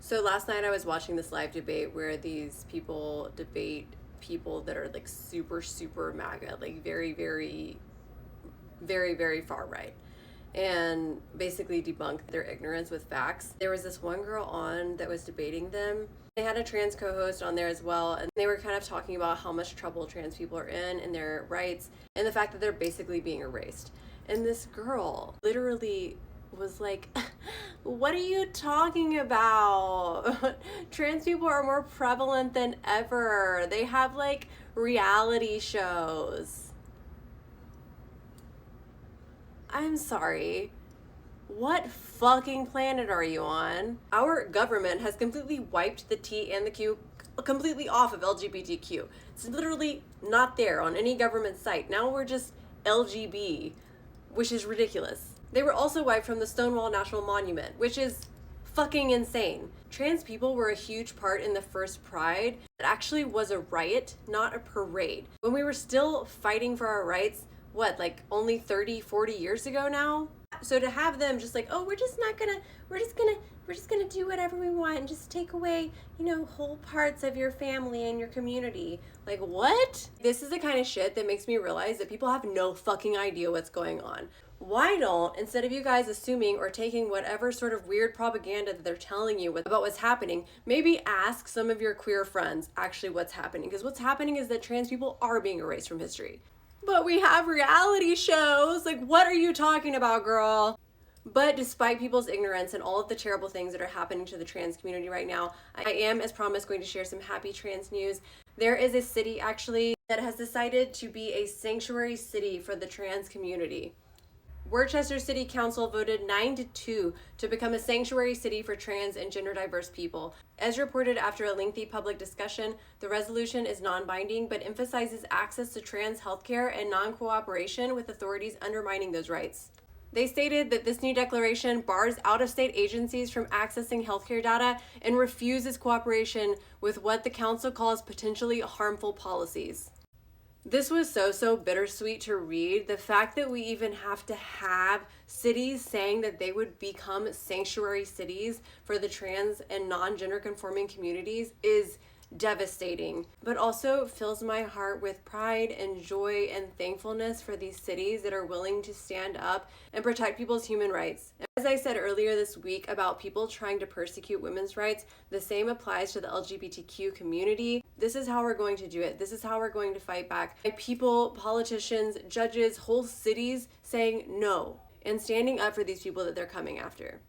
So last night I was watching this live debate where these people debate people that are like super, super MAGA, like very, very, very, very far right, and basically debunk their ignorance with facts. There was this one girl on that was debating them. They had a trans co-host on there as well, and they were kind of talking about how much trouble trans people are in and their rights and the fact that they're basically being erased. And this girl literally was like, what are you talking about? Trans people are more prevalent than ever. They have like reality shows. I'm sorry. What fucking planet are you on? Our government has completely wiped the T and the Q completely off of LGBTQ. It's literally not there on any government site. Now we're just LGB, which is ridiculous. They were also wiped from the Stonewall National Monument, which is fucking insane. Trans people were a huge part in the first Pride. It actually was a riot, not a parade. When we were still fighting for our rights, what, like only 30, 40 years ago now? So to have them just like, oh, we're just gonna do whatever we want and just take away, whole parts of your family and your community. Like, what? This is the kind of shit that makes me realize that people have no fucking idea what's going on. Why don't, instead of you guys assuming or taking whatever sort of weird propaganda that they're telling you about what's happening, maybe ask some of your queer friends actually what's happening? Because what's happening is that trans people are being erased from history. But we have reality shows. Like, what are you talking about, girl? But despite people's ignorance and all of the terrible things that are happening to the trans community right now, I am, as promised, going to share some happy trans news. There is a city, actually, that has decided to be a sanctuary city for the trans community. Worcester City Council voted 9-2 to become a sanctuary city for trans and gender diverse people. As reported after a lengthy public discussion, the resolution is non-binding but emphasizes access to trans healthcare and non-cooperation with authorities undermining those rights. They stated that this new declaration bars out-of-state agencies from accessing healthcare data and refuses cooperation with what the council calls potentially harmful policies. This was so bittersweet to read. The fact that we even have to have cities saying that they would become sanctuary cities for the trans and non-gender conforming communities is devastating, but also fills my heart with pride and joy and thankfulness for these cities that are willing to stand up and protect people's human rights. As I said earlier this week about people trying to persecute women's rights, the same applies to the LGBTQ community. This is how we're going to do it. This is how we're going to fight back. By people, politicians, judges, whole cities saying no and standing up for these people that they're coming after.